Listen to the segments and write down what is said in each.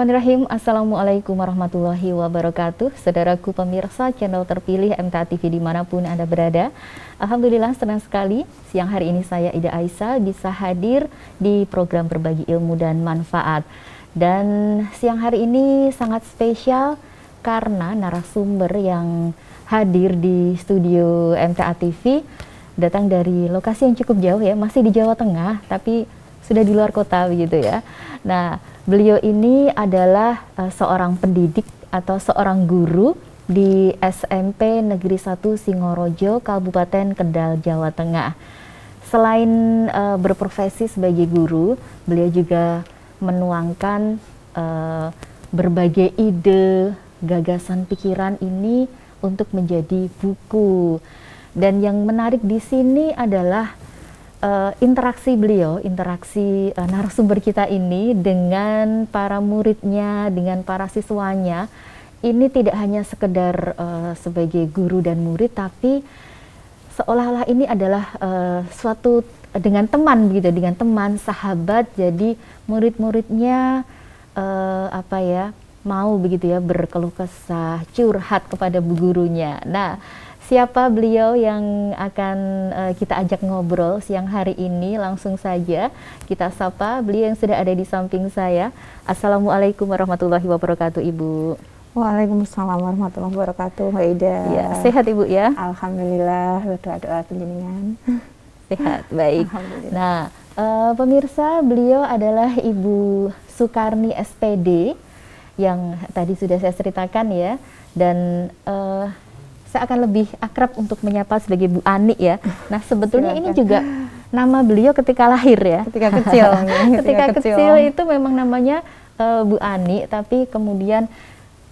Bismillahirrahmanirrahim. Assalamualaikum warahmatullahi wabarakatuh. Saudaraku pemirsa channel terpilih MTA TV dimanapun Anda berada. Alhamdulillah senang sekali siang hari ini saya Ida Aisyah bisa hadir di program berbagi ilmu dan manfaat. Dan siang hari ini sangat spesial karena narasumber yang hadir di studio MTA TV datang dari lokasi yang cukup jauh ya, masih di Jawa Tengah tapi sudah di luar kota begitu ya. Nah, beliau ini adalah seorang pendidik atau seorang guru di SMP Negeri 1 Singorojo, Kabupaten Kendal, Jawa Tengah. Selain berprofesi sebagai guru, beliau juga menuangkan berbagai ide, gagasan, pikiran ini untuk menjadi buku. Dan yang menarik di sini adalah interaksi beliau, interaksi narasumber kita ini dengan para muridnya, dengan para siswanya, ini tidak hanya sekedar sebagai guru dan murid, tapi seolah-olah ini adalah suatu dengan teman gitu, dengan teman, sahabat. Jadi murid-muridnya mau begitu ya berkeluh kesah, curhat kepada bu gurunya. Nah, siapa beliau yang akan kita ajak ngobrol siang hari ini? Langsung saja kita sapa beliau yang sudah ada di samping saya. Assalamualaikum warahmatullahi wabarakatuh, Ibu. Waalaikumsalam warahmatullahi wabarakatuh, Mbak Ida. Ya, sehat Ibu ya? Alhamdulillah, doa-doa penjenengan. Sehat, baik. Nah, pemirsa, beliau adalah Ibu Sukarni SPD yang tadi sudah saya ceritakan ya, dan saya akan lebih akrab untuk menyapa sebagai Bu Ani ya. Nah, sebetulnya ini juga nama beliau ketika lahir ya. Ketika kecil. ketika kecil itu memang namanya Bu Ani, tapi kemudian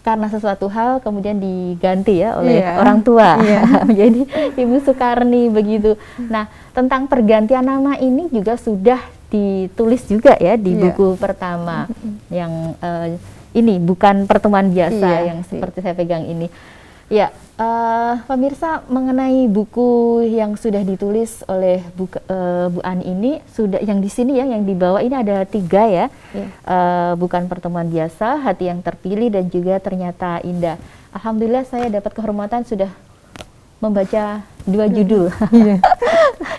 karena sesuatu hal kemudian diganti ya oleh orang tua. Jadi Ibu Sukarni begitu. Nah, tentang pergantian nama ini juga sudah ditulis juga ya di buku pertama yang ini bukan pertemuan biasa yang seperti saya pegang ini. Ya, pemirsa, mengenai buku yang sudah ditulis oleh Bu Ani ini, sudah yang di sini ya, yang dibawa ini ada 3 ya, bukan pertemuan biasa, hati yang terpilih, dan juga ternyata indah. Alhamdulillah saya dapat kehormatan sudah membaca 2 judul.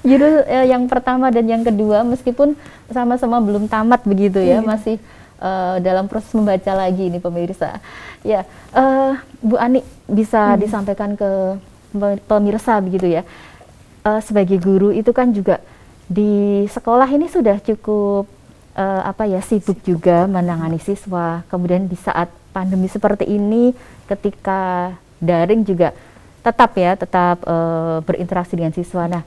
Judul yang pertama dan yang kedua, meskipun sama-sama belum tamat begitu ya, masih dalam proses membaca lagi ini pemirsa. Ya, Bu Ani bisa disampaikan ke pemirsa begitu ya. Sebagai guru itu kan juga di sekolah ini sudah cukup sibuk juga menangani siswa. Kemudian di saat pandemi seperti ini, ketika daring juga tetap berinteraksi dengan siswa. Nah,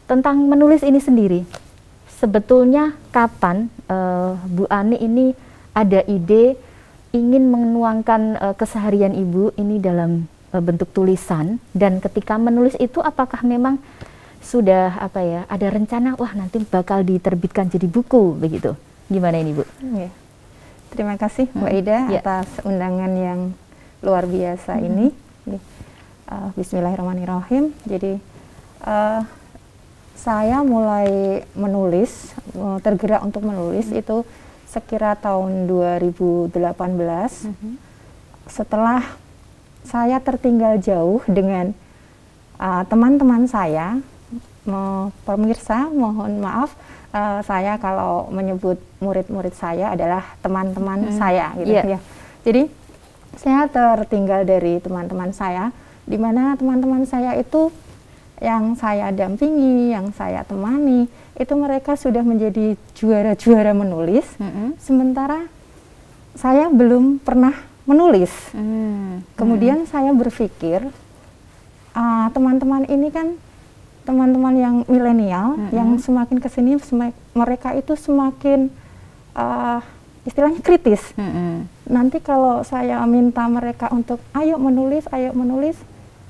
tentang menulis ini sendiri, sebetulnya kapan Bu Ani ini ada ide ingin menuangkan keseharian Ibu ini dalam bentuk tulisan, dan ketika menulis itu apakah memang sudah ada rencana wah nanti bakal diterbitkan jadi buku begitu? Gimana ini Bu? Terima kasih Mbak Ida atas undangan yang luar biasa ini. Bismillahirrahmanirrahim. Jadi saya mulai menulis, tergerak untuk menulis itu sekira tahun 2018, setelah saya tertinggal jauh dengan teman-teman saya. Pemirsa, mohon maaf, saya kalau menyebut murid-murid saya adalah teman-teman saya gitu ya. Jadi saya tertinggal dari teman-teman saya, di mana teman-teman saya itu yang saya dampingi, yang saya temani, itu mereka sudah menjadi juara-juara menulis, sementara saya belum pernah menulis. Kemudian saya berpikir, teman-teman ini kan teman-teman yang milenial, yang semakin kesini mereka itu semakin istilahnya kritis. Nanti kalau saya minta mereka untuk ayo menulis,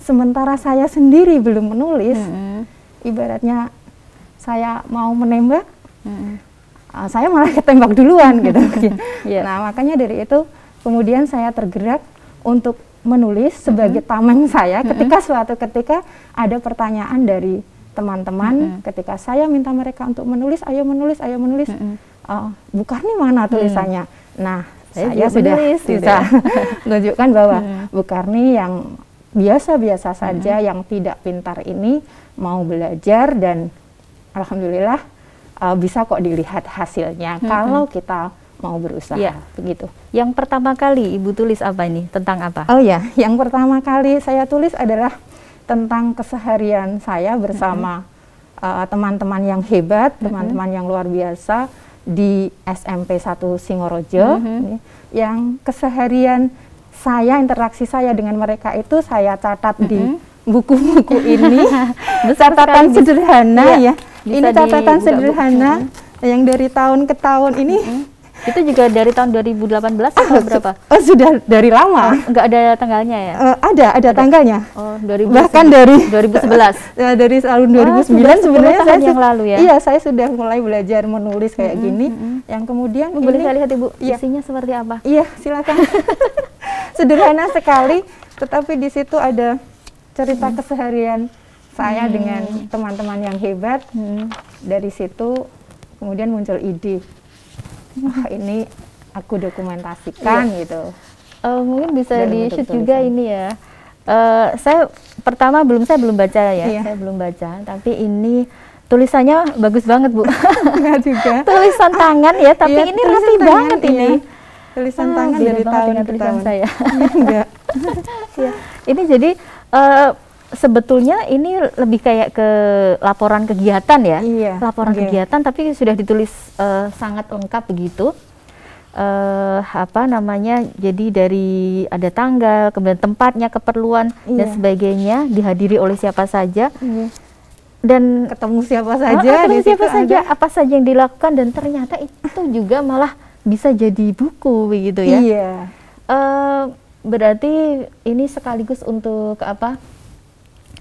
sementara saya sendiri belum menulis, ibaratnya saya mau menembak, saya malah ketembak duluan gitu. Nah, makanya dari itu kemudian saya tergerak untuk menulis sebagai tameng saya ketika suatu ketika ada pertanyaan dari teman-teman, ketika saya minta mereka untuk menulis, ayo menulis, Bu Karni mana tulisannya? Nah, saya sudah bisa menunjukkan bahwa Bu Karni yang biasa-biasa saja, yang tidak pintar ini mau belajar, dan alhamdulillah bisa kok dilihat hasilnya kalau kita mau berusaha. Begitu. Yang pertama kali Ibu tulis apa ini? Tentang apa? Oh ya, yang pertama kali saya tulis adalah tentang keseharian saya bersama teman-teman yang hebat, teman-teman yang luar biasa di SMP 1 Singorojo, yang keseharian saya, interaksi saya dengan mereka itu saya catat di buku-buku ini. Catatan sederhana ya. Ini catatan sederhana yang dari tahun ke tahun ini. Itu juga dari tahun 2018 atau berapa? Oh, sudah dari lama. Enggak ada tanggalnya ya? Ada tanggalnya. Oh, 2011. Bahkan dari 2011. Dari tahun 2009 sebenarnya saya yang lalu ya. Iya, saya sudah mulai belajar menulis kayak gini. Yang kemudian boleh saya lihat Ibu, isinya seperti apa? Iya, silakan. Sederhana sekali, tetapi di situ ada cerita keseharian saya dengan teman-teman yang hebat. Dari situ kemudian muncul ide, wah ini aku dokumentasikan gitu. Mungkin bisa di-shoot juga ini ya. Saya belum baca ya, saya belum baca. Tapi ini tulisannya bagus banget Bu. Juga. Tulisan tangan ya, tapi ini rapi banget ini. Tulisan tangan dari tahun ke tahun saya. Enggak. Ini jadi sebetulnya ini lebih kayak ke laporan kegiatan ya, laporan kegiatan, tapi sudah ditulis sangat lengkap begitu. Jadi dari ada tanggal, kemudian tempatnya, keperluan dan sebagainya, dihadiri oleh siapa saja, dan ketemu siapa saja, apa saja yang dilakukan, dan ternyata itu juga malah bisa jadi buku begitu ya. Berarti ini sekaligus untuk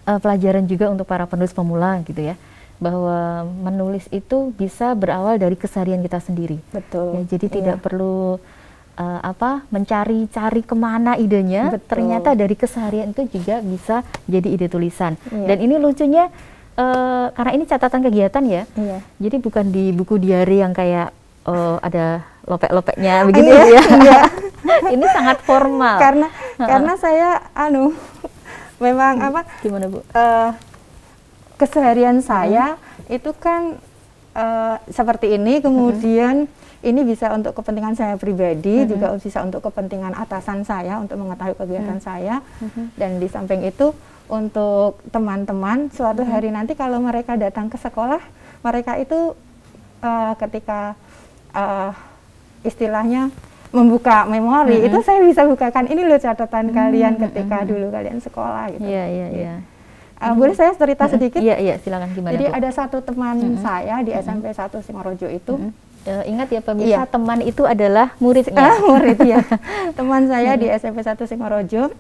pelajaran juga untuk para penulis pemula gitu ya, bahwa menulis itu bisa berawal dari keseharian kita sendiri. Betul. Ya, jadi tidak perlu mencari-cari kemana idenya. Ternyata dari keseharian itu juga bisa jadi ide tulisan. Dan ini lucunya karena ini catatan kegiatan ya. Jadi bukan di buku diary yang kayak ada lopek-lopeknya begitu ya. Ini sangat formal. Karena saya memang gimana Bu? Keseharian saya itu kan seperti ini, kemudian ini bisa untuk kepentingan saya pribadi, juga bisa untuk kepentingan atasan saya untuk mengetahui kegiatan saya, dan di samping itu untuk teman-teman suatu hari nanti kalau mereka datang ke sekolah, mereka itu ketika istilahnya membuka memori, itu saya bisa bukakan, ini loh catatan kalian ketika dulu kalian sekolah gitu. Boleh saya cerita sedikit? Iya, silakan. Gimana Jadi Bu? ada satu teman saya di SMP 1 Singorojo itu. Ingat ya pemirsa, teman itu adalah muridnya. Murid ya. Teman saya di SMP 1 Singorojo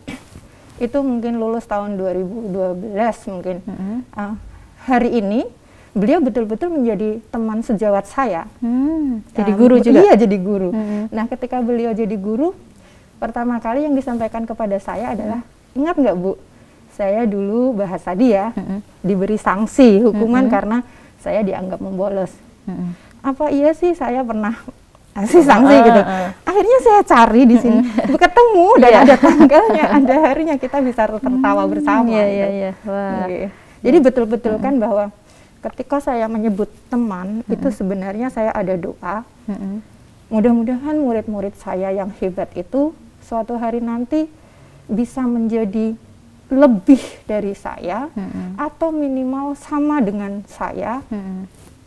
itu mungkin lulus tahun 2012 mungkin. Hari ini beliau betul-betul menjadi teman sejawat saya. Jadi guru juga? Iya, jadi guru. Nah, ketika beliau jadi guru, pertama kali yang disampaikan kepada saya adalah, ingat nggak Bu, saya dulu bahasa dia diberi sanksi, hukuman karena saya dianggap membolos. Apa iya sih saya pernah kasih sanksi gitu? Akhirnya saya cari di sini, ketemu dan ada tanggalnya, ada harinya, kita bisa tertawa bersama. Jadi betul-betul kan bahwa ketika saya menyebut teman, itu sebenarnya saya ada doa. Mudah-mudahan murid-murid saya yang hebat itu suatu hari nanti bisa menjadi lebih dari saya, atau minimal sama dengan saya.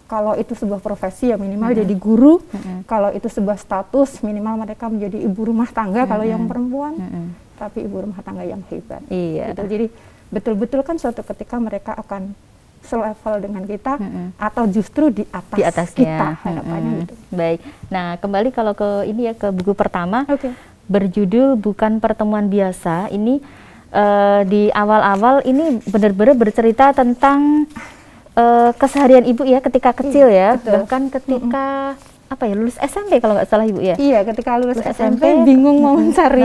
Kalau itu sebuah profesi ya minimal jadi guru. Kalau itu sebuah status, minimal mereka menjadi ibu rumah tangga kalau yang perempuan, tapi ibu rumah tangga yang hebat. Gitu. Jadi betul-betul kan suatu ketika mereka akan selevel dengan kita, atau justru di atas kita, harapannya gitu. Baik. Nah, kembali kalau ke ini ya, ke buku pertama, berjudul Bukan Pertemuan Biasa. Ini di awal-awal ini benar-benar bercerita tentang keseharian Ibu ya ketika kecil ya, bahkan ketika lulus SMP kalau nggak salah Ibu ya. Iya, ketika lulus SMP bingung mau mencari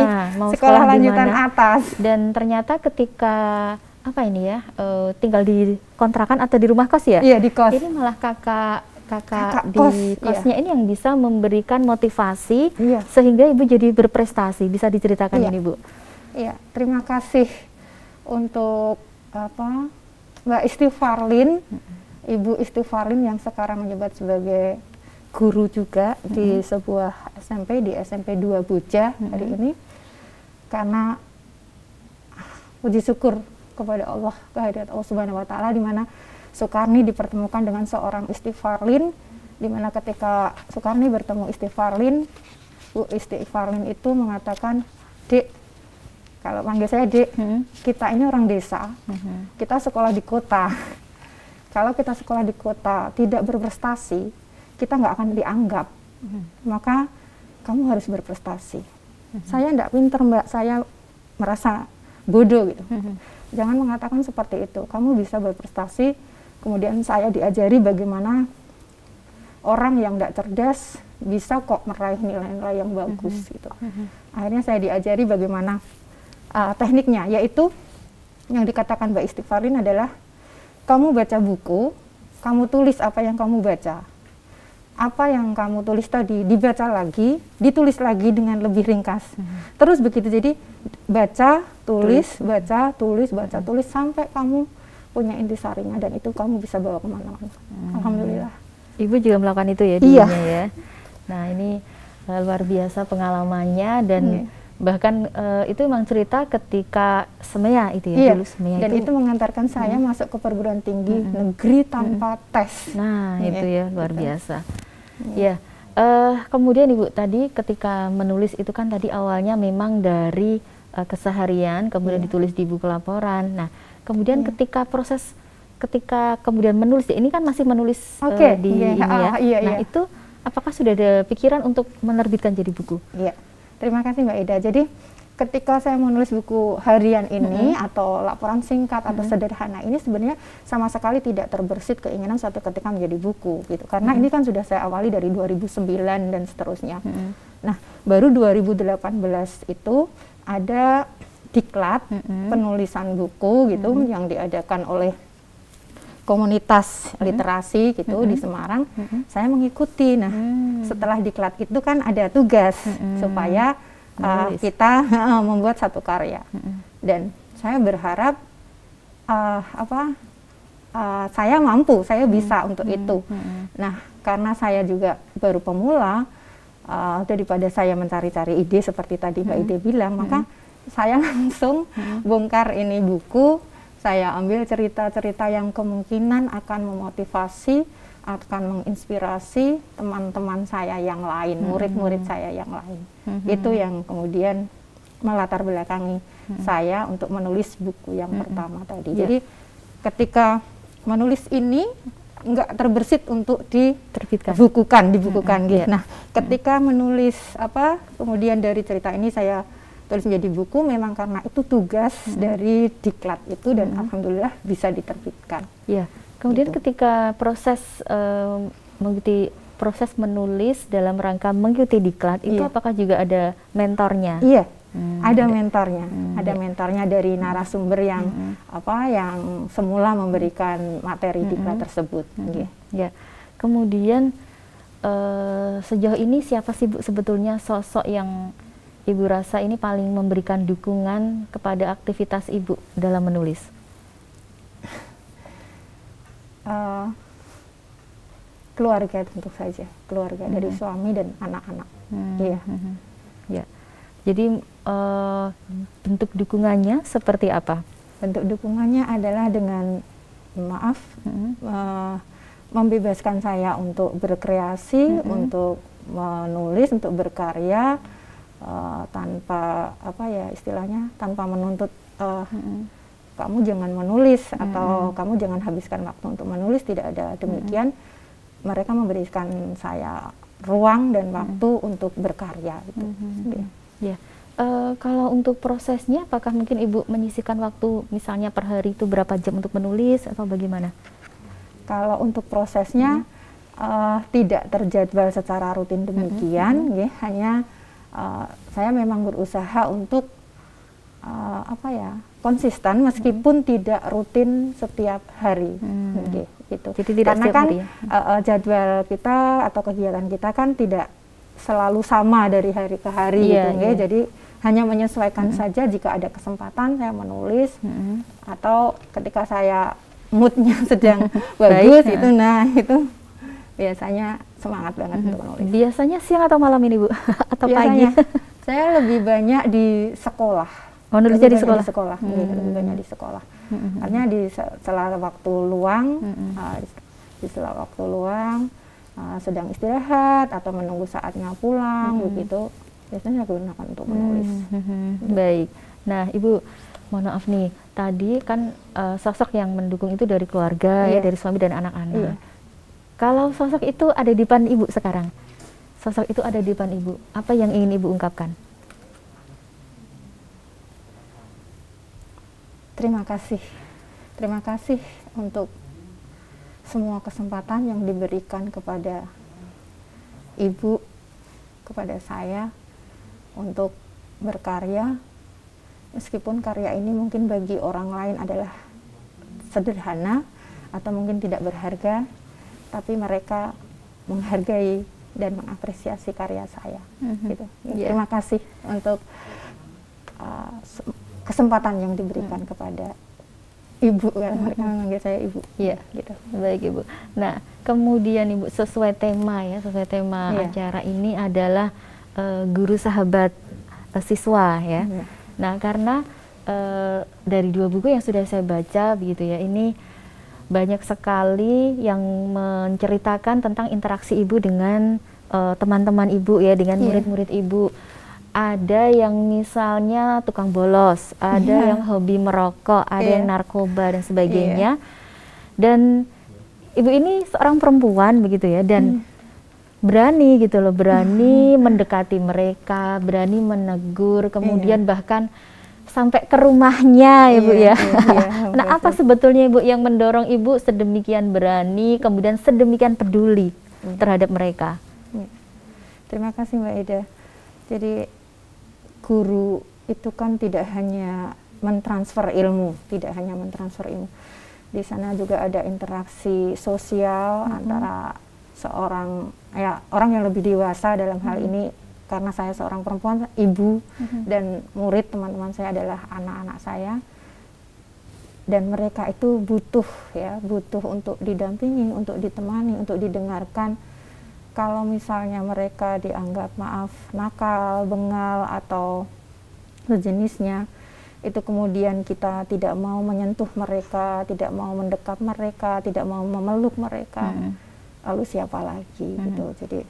sekolah lanjutan atas. Dan ternyata ketika tinggal di kontrakan atau di rumah kos ya? Iya, di kos. Ini malah kakak kakak di kosnya ini yang bisa memberikan motivasi sehingga Ibu jadi berprestasi. Bisa diceritakan ini, Bu? Iya, terima kasih untuk Mbak Istighfarlin, Ibu Istighfarlin yang sekarang menjabat sebagai guru juga di sebuah SMP, di SMP 2 Buja hari ini. Karena puji syukur kepada Allah, kehadirat Allah Subhanahu wa taala, di mana Sukarni dipertemukan dengan seorang Istighfarlin, di mana ketika Sukarni bertemu Istighfarlin, Bu Istighfarlin itu mengatakan, "Dek," kalau panggil saya Dek, "kita ini orang desa, kita sekolah di kota. Kalau kita sekolah di kota tidak berprestasi, kita nggak akan dianggap. Maka kamu harus berprestasi." Saya nggak pinter, Mbak, saya merasa bodoh gitu. Jangan mengatakan seperti itu. Kamu bisa berprestasi. Kemudian saya diajari bagaimana orang yang tidak cerdas bisa kok meraih nilai-nilai yang bagus gitu. Akhirnya saya diajari bagaimana tekniknya, yaitu yang dikatakan Mbak Istighfarlin adalah kamu baca buku, kamu tulis apa yang kamu baca. Apa yang kamu tulis tadi dibaca lagi, ditulis lagi dengan lebih ringkas. Terus begitu, jadi baca, tulis, baca, tulis, baca, tulis sampai kamu punya intisarinya, dan itu kamu bisa bawa kemana-mana. Alhamdulillah. Ibu juga melakukan itu ya dulunya ya. Nah ini luar biasa pengalamannya, dan bahkan itu memang cerita ketika SMEA itu ya, dulu SMEA dan itu mengantarkan saya masuk ke perguruan tinggi negeri tanpa tes. Nah itu ya luar biasa. Ya, kemudian Ibu tadi ketika menulis itu kan tadi awalnya memang dari keseharian, kemudian ditulis di buku laporan. Nah, kemudian ketika kemudian menulis, ini kan masih menulis di ini ya. Nah, itu apakah sudah ada pikiran untuk menerbitkan jadi buku? Iya, terima kasih Mbak Ida. Jadi ketika saya menulis buku harian ini atau laporan singkat atau sederhana ini, sebenarnya sama sekali tidak terbersit keinginan suatu ketika menjadi buku gitu. Karena ini kan sudah saya awali dari 2009 dan seterusnya. Nah, baru 2018 itu ada diklat penulisan buku gitu yang diadakan oleh komunitas literasi gitu di Semarang. Saya mengikuti. Nah, setelah diklat itu kan ada tugas supaya kita membuat satu karya, dan saya berharap saya mampu, saya bisa untuk itu. Nah, karena saya juga baru pemula, daripada saya mencari-cari ide seperti tadi Mbak Ide bilang, maka saya langsung bongkar ini buku. Saya ambil cerita-cerita yang kemungkinan akan memotivasi, akan menginspirasi teman-teman saya yang lain, murid-murid saya yang lain. Itu yang kemudian melatar belakangi saya untuk menulis buku yang pertama tadi. Jadi ketika menulis ini nggak terbersit untuk dibukukan. Nah, ketika menulis kemudian dari cerita ini saya tulis menjadi buku, memang karena itu tugas dari diklat itu, dan alhamdulillah bisa diterbitkan. Ya. Kemudian ketika proses mengikuti proses menulis dalam rangka mengikuti diklat itu, apakah juga ada mentornya? Iya, ada mentornya. Ada mentornya dari narasumber yang yang semula memberikan materi diklat tersebut. Ya. Kemudian sejauh ini siapa sih Bu sebetulnya sosok yang Ibu rasa ini paling memberikan dukungan kepada aktivitas Ibu dalam menulis? Keluarga tentu saja, keluarga dari suami dan anak-anak. Iya. Ya. Jadi bentuk dukungannya seperti apa? Bentuk dukungannya adalah dengan membebaskan saya untuk berkreasi, untuk menulis, untuk berkarya, tanpa istilahnya tanpa menuntut kamu jangan menulis atau kamu jangan habiskan waktu untuk menulis, tidak ada demikian. Mereka memberikan saya ruang dan waktu untuk berkarya gitu. Ya. Kalau untuk prosesnya, apakah mungkin Ibu menyisihkan waktu misalnya per hari itu berapa jam untuk menulis atau bagaimana? Kalau untuk prosesnya tidak terjadwal secara rutin demikian, hanya saya memang berusaha untuk konsisten meskipun tidak rutin setiap hari. Gitu. Jadi tidak karena kan jadwal kita atau kegiatan kita kan tidak selalu sama dari hari ke hari gitu ya. Jadi hanya menyesuaikan saja jika ada kesempatan saya menulis atau ketika saya moodnya sedang bagus itu, nah itu biasanya semangat banget untuk menulis. Biasanya siang atau malam ini Bu? Atau biasanya, pagi? Saya lebih banyak di sekolah. Oh, nulisnya di sekolah? Lebih banyak di sekolah. Artinya di sela waktu luang, di sela waktu luang, sedang istirahat atau menunggu saatnya pulang, begitu. Biasanya saya gunakan untuk menulis. Baik. Nah, Ibu, mohon maaf nih, tadi kan sosok yang mendukung itu dari keluarga, ya, dari suami dan anak-anak. Kalau sosok itu ada di depan Ibu sekarang, sosok itu ada di depan Ibu, apa yang ingin Ibu ungkapkan? Terima kasih untuk semua kesempatan yang diberikan kepada Ibu, kepada saya untuk berkarya, meskipun karya ini mungkin bagi orang lain adalah sederhana atau mungkin tidak berharga, tapi mereka menghargai dan mengapresiasi karya saya. Gitu. Terima kasih untuk kesempatan yang diberikan kepada Ibu, karena mereka memanggil saya Ibu. Gitu. Baik Ibu. Nah, kemudian Ibu, sesuai tema acara ini adalah guru sahabat siswa ya. Nah, karena dari 2 buku yang sudah saya baca begitu ya, ini banyak sekali yang menceritakan tentang interaksi Ibu dengan teman-teman Ibu ya, dengan murid-murid Ibu. Ada yang misalnya tukang bolos, ada yang hobi merokok, ada yang narkoba dan sebagainya. Dan Ibu ini seorang perempuan begitu ya, dan berani gitu loh, berani mendekati mereka, berani menegur, kemudian bahkan sampai ke rumahnya ya Bu ya. Nah, apa sebetulnya Ibu yang mendorong Ibu sedemikian berani, kemudian sedemikian peduli terhadap mereka? Terima kasih Mbak Ida. Jadi guru itu kan tidak hanya mentransfer ilmu, Di sana juga ada interaksi sosial antara orang yang lebih dewasa dalam hal ini, karena saya seorang perempuan, ibu, dan murid teman-teman saya adalah anak-anak saya, dan mereka itu butuh untuk didampingi, untuk ditemani, untuk didengarkan. Kalau misalnya mereka dianggap nakal, bengal atau sejenisnya, itu kemudian kita tidak mau menyentuh mereka, tidak mau mendekat mereka, tidak mau memeluk mereka, lalu siapa lagi gitu. Jadi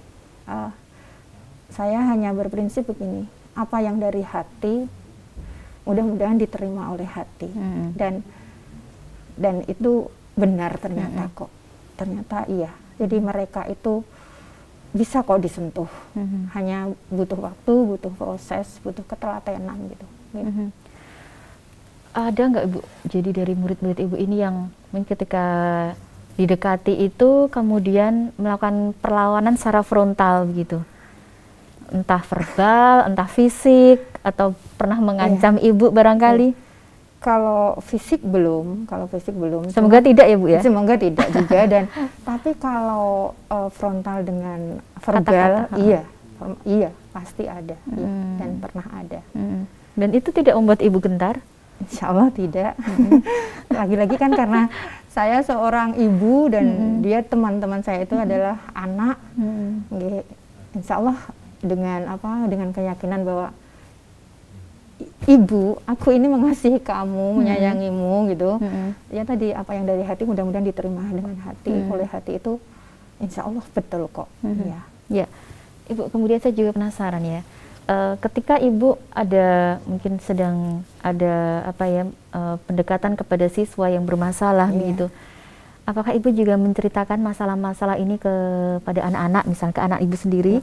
saya hanya berprinsip begini, apa yang dari hati mudah-mudahan diterima oleh hati, dan itu benar ternyata kok, ternyata iya. Jadi mereka itu bisa kok disentuh, hanya butuh waktu, butuh proses, butuh ketelatenan gitu. Ada nggak Ibu, jadi dari murid-murid Ibu ini yang ketika didekati itu kemudian melakukan perlawanan secara frontal begitu, entah verbal, entah fisik, atau pernah mengancam Ibu barangkali? Kalau fisik belum, Semoga tidak ya Bu ya? Semoga tidak juga, dan tapi kalau frontal dengan verbal, iya pasti ada, dan pernah ada. Dan itu tidak membuat Ibu gentar? Insya Allah tidak. Lagi-lagi kan karena saya seorang ibu dan dia teman-teman saya itu adalah anak. Insya Allah dengan keyakinan bahwa Ibu, aku ini mengasihi kamu, menyayangimu gitu. Ya tadi apa yang dari hati mudah-mudahan diterima dengan hati. Oleh hati itu insya Allah betul kok. Ya, Ibu, kemudian saya juga penasaran ya. Ketika Ibu mungkin sedang ada pendekatan kepada siswa yang bermasalah begitu. Apakah Ibu juga menceritakan masalah-masalah ini kepada anak-anak, misalnya ke anak Ibu sendiri?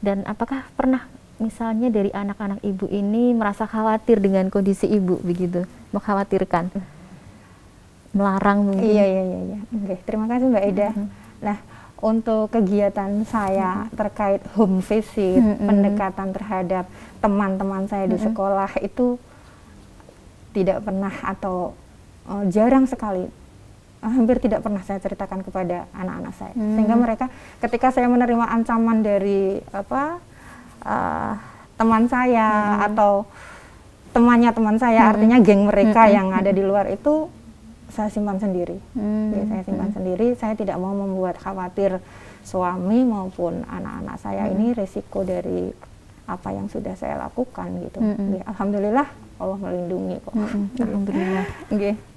Dan apakah pernah misalnya dari anak-anak Ibu ini merasa khawatir dengan kondisi Ibu begitu, mengkhawatirkan, melarang mungkin? Iya. Oke, terima kasih Mbak Ida. Nah, untuk kegiatan saya terkait home visit, pendekatan terhadap teman-teman saya di sekolah itu tidak pernah atau jarang sekali, hampir tidak pernah saya ceritakan kepada anak-anak saya. Sehingga mereka ketika saya menerima ancaman dari teman saya atau temannya teman saya, artinya geng mereka yang ada di luar itu, saya simpan sendiri. Jadi saya simpan sendiri, saya tidak mau membuat khawatir suami maupun anak-anak saya. Ini resiko dari apa yang sudah saya lakukan gitu. Alhamdulillah Allah melindungi kok. Alhamdulillah.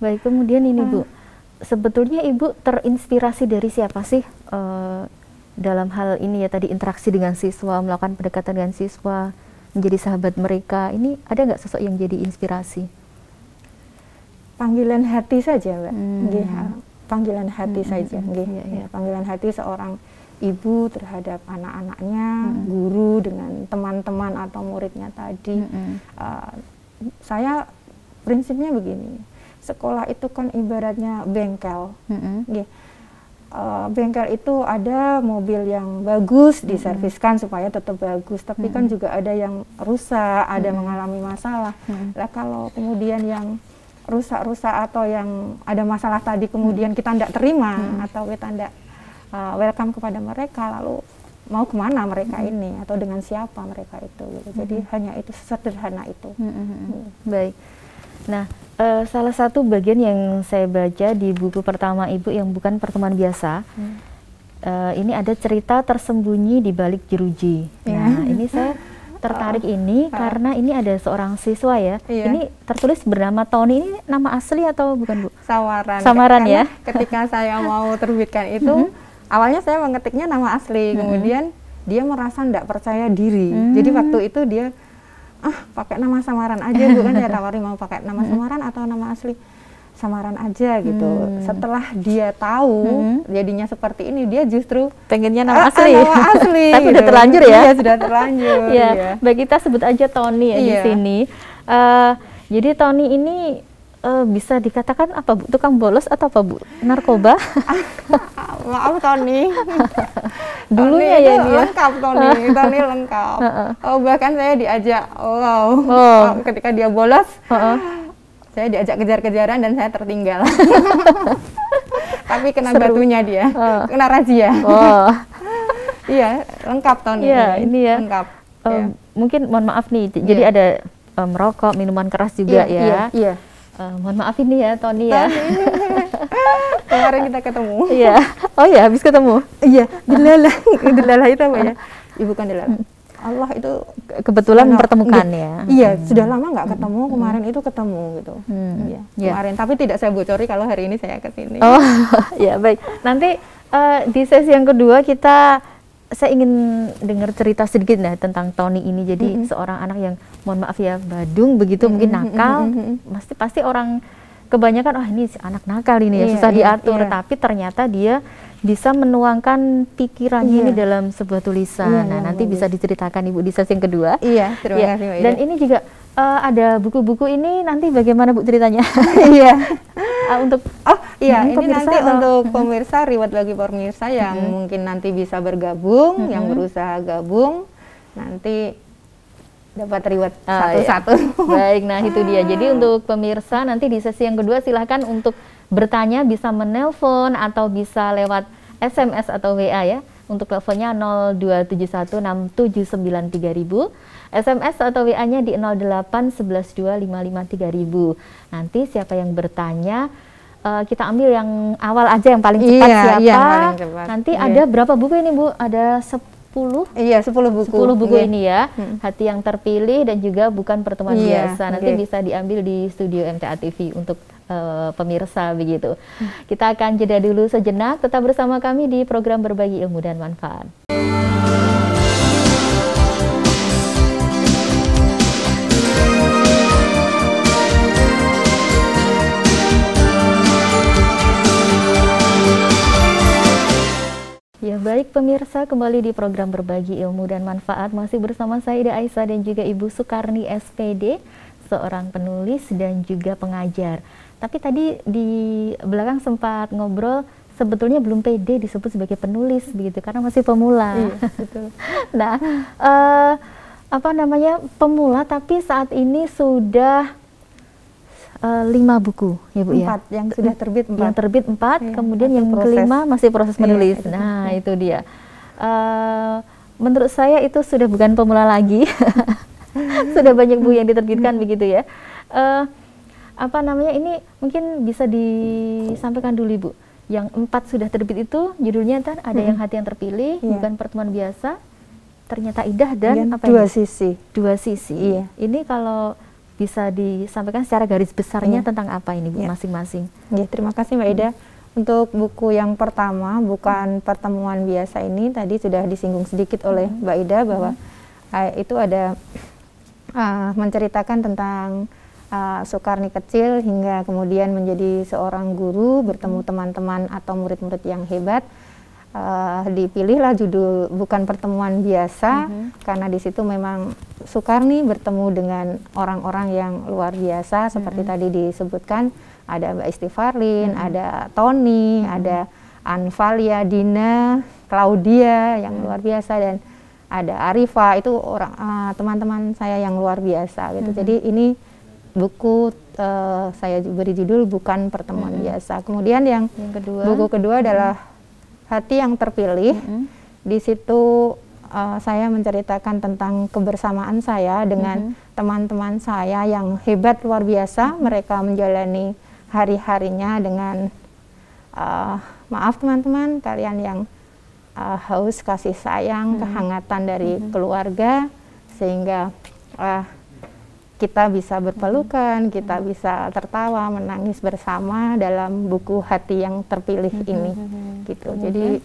Baik, kemudian ini Bu, sebetulnya Ibu terinspirasi dari siapa sih dalam hal ini ya, tadi interaksi dengan siswa, melakukan pendekatan dengan siswa, menjadi sahabat mereka, ini ada nggak sosok yang jadi inspirasi? Panggilan hati saja, Mbak. Panggilan hati saja. Panggilan hati seorang ibu terhadap anak-anaknya, guru dengan teman-teman atau muridnya tadi. Saya prinsipnya begini, sekolah itu kan ibaratnya bengkel. Bengkel itu ada mobil yang bagus diserviskan supaya tetap bagus, tapi kan juga ada yang rusak, ada mengalami masalah. Lah kalau kemudian yang rusak-rusak atau yang ada masalah tadi kemudian kita tidak terima atau kita tidak welcome kepada mereka, lalu mau kemana mereka ini atau dengan siapa mereka itu gitu. Jadi hanya itu, sederhana itu. Baik. Nah, salah satu bagian yang saya baca di buku pertama Ibu yang bukan pertemuan biasa, ini ada cerita tersembunyi di balik jeruji. Nah, ini saya tertarik ini karena ini ada seorang siswa ya. Ini tertulis bernama Tony. Ini nama asli atau bukan, Bu? Samaran ya. Ketika saya mau terbitkan itu, awalnya saya mengetiknya nama asli, kemudian dia merasa tidak percaya diri. Jadi waktu itu dia pakai nama samaran aja, bukan saya tawari mau pakai nama samaran atau nama asli. Samaran aja gitu. Setelah dia tahu jadinya seperti ini, dia justru pengennya nama asli. Nama asli. Tapi gitu. Udah terlanjur ya? Iya, sudah terlanjur. Ya. Baik, kita sebut aja Tony ya di sini. Jadi Tony ini bisa dikatakan apa, Bu? Tukang bolos atau apa, Bu? Narkoba? Maaf Tony. Dulunya Tony ya ini lengkap Tony lengkap. Bahkan saya diajak, ketika dia bolos, saya diajak kejar-kejaran dan saya tertinggal. Tapi kena batunya dia, kena razia. Iya, lengkap Tony. Iya, ini ya. Lengkap. Mungkin mohon maaf nih, jadi ada merokok, minuman keras juga ya. Iya. Mohon maaf ini ya Tony ya. Kemarin kita ketemu. Iya. Oh ya, habis ketemu. Iya, Delalah. Delalah itu apa ya? Ibu kan Delalah. Allah itu kebetulan mempertemukan ya. Iya, sudah lama nggak ketemu, kemarin itu ketemu gitu. Kemarin, tapi tidak saya bocori kalau hari ini saya kesini. Oh, ya baik. Nanti di sesi yang kedua saya ingin dengar cerita sedikit tentang Tony ini. Jadi seorang anak yang mohon maaf ya, badung begitu, mungkin nakal. Pasti orang kebanyakan ini anak nakal ini ya, susah diatur. Tapi ternyata dia bisa menuangkan pikirannya ini dalam sebuah tulisan. Nanti bisa diceritakan Ibu di sesi yang kedua. Iya, terima kasih Mbak Ida. Dan ini juga ada buku-buku ini, nanti bagaimana Bu ceritanya? Untuk ini nanti untuk pemirsa, reward bagi pemirsa yang mungkin nanti bisa bergabung, yang berusaha gabung, nanti dapat reward satu-satu. Baik, nah itu dia. Jadi untuk pemirsa nanti di sesi yang kedua silahkan untuk bertanya, bisa menelpon atau bisa lewat SMS atau WA ya. Untuk teleponnya 02716793000, SMS atau WA-nya di 08112553000. Nanti siapa yang bertanya, kita ambil yang awal aja, yang paling cepat siapa. Paling cepat. Nanti ada berapa buku ini Bu? Ada 10? Iya, 10 buku. 10 buku ini ya. Hati yang terpilih dan juga bukan pertemuan biasa. Nanti bisa diambil di studio MTA TV untuk pemirsa begitu. Kita akan jeda dulu sejenak, tetap bersama kami di program Berbagi Ilmu dan Manfaat. Ya baik pemirsa, kembali di program Berbagi Ilmu dan Manfaat, masih bersama saya Ida Aisyah dan juga Ibu Sukarni SPD, seorang penulis dan juga pengajar. Tapi tadi di belakang sempat ngobrol, sebetulnya belum pede disebut sebagai penulis begitu karena masih pemula. Iya, betul. Nah, pemula tapi saat ini sudah 5 buku ya Bu 4, ya? Yang sudah terbit 4. Yang terbit 4, ya, kemudian yang kelima masih proses menulis. Ya, nah itu dia. Menurut saya itu sudah bukan pemula lagi. Sudah banyak buku yang diterbitkan begitu ya. Apa namanya, ini mungkin bisa disampaikan dulu Ibu. Yang 4 sudah terbit itu judulnya kan ada yang hati yang terpilih, bukan pertemuan biasa, ternyata indah, dan apa dua sisi. Dua sisi. Iya. Ini kalau bisa disampaikan secara garis besarnya tentang apa ini Bu masing-masing? Ya, terima kasih Mbak Ida. Untuk buku yang pertama, bukan pertemuan biasa, ini tadi sudah disinggung sedikit oleh Mbak Ida bahwa itu ada menceritakan tentang Sukarni kecil hingga kemudian menjadi seorang guru, bertemu teman-teman atau murid-murid yang hebat. Dipilihlah judul bukan pertemuan biasa karena di situ memang Sukarni bertemu dengan orang-orang yang luar biasa seperti tadi disebutkan, ada Mbak Istifarlin, ada Tony, ada Anvalia, Dina, Claudia yang luar biasa, dan ada Arifa, itu orang teman-teman saya yang luar biasa gitu. Jadi ini buku saya beri judul bukan pertemuan biasa. Kemudian yang buku kedua adalah Hati yang Terpilih. Di situ saya menceritakan tentang kebersamaan saya dengan teman-teman saya yang hebat luar biasa. Mereka menjalani hari-harinya dengan maaf teman-teman, kalian yang haus kasih sayang, kehangatan dari keluarga, sehingga kita bisa berpelukan, kita bisa tertawa, menangis bersama dalam buku Hati yang Terpilih ini, gitu. Jadi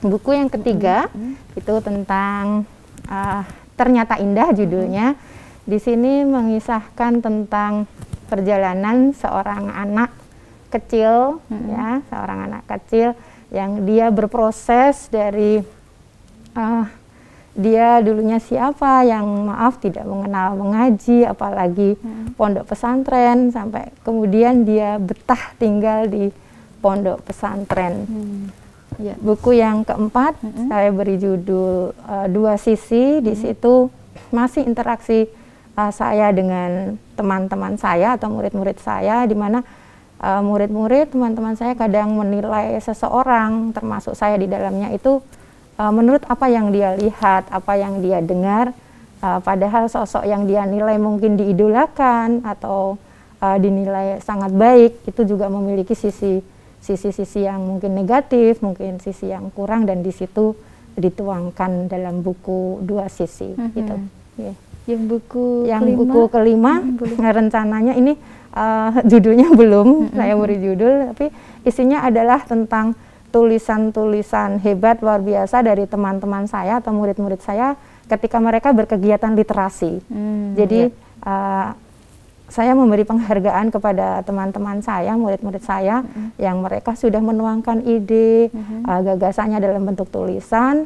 buku yang ketiga itu tentang Ternyata Indah judulnya. Di sini mengisahkan tentang perjalanan seorang anak kecil, ya, seorang anak kecil yang dia berproses dari dia dulunya siapa yang maaf tidak mengenal mengaji, apalagi pondok pesantren, sampai kemudian dia betah tinggal di pondok pesantren. Buku yang keempat saya beri judul Dua Sisi. Di situ masih interaksi saya dengan teman-teman saya atau murid-murid saya, di mana murid-murid teman-teman saya kadang menilai seseorang, termasuk saya di dalamnya, itu menurut apa yang dia lihat, apa yang dia dengar, padahal sosok yang dia nilai mungkin diidolakan atau dinilai sangat baik, itu juga memiliki sisi-sisi yang mungkin negatif, mungkin sisi yang kurang, dan di situ dituangkan dalam buku Dua Sisi. Gitu. Yeah. Yang buku kelima rencananya ini judulnya belum saya beri judul, tapi isinya adalah tentang tulisan-tulisan hebat luar biasa dari teman-teman saya atau murid-murid saya ketika mereka berkegiatan literasi. Jadi saya memberi penghargaan kepada teman-teman saya, murid-murid saya yang mereka sudah menuangkan ide, gagasannya dalam bentuk tulisan.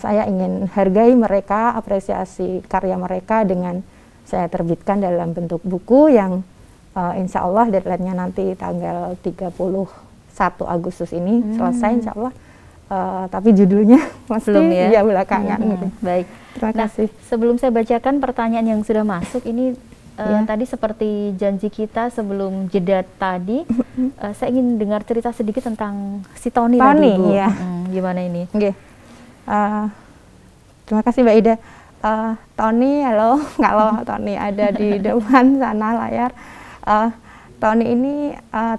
Saya ingin hargai mereka, apresiasi karya mereka dengan saya terbitkan dalam bentuk buku yang insya Allah deadline-nya nanti tanggal 31 Agustus ini selesai insya Allah, tapi judulnya belum ya belakangan. Baik, terima kasih. Sebelum saya bacakan pertanyaan yang sudah masuk ini, tadi seperti janji kita sebelum jeda tadi, saya ingin dengar cerita sedikit tentang si Tony tadi Bu. Gimana ini? Terima kasih Mbak Ida. Tony, halo, kalau Tony ada di depan sana layar. Tony ini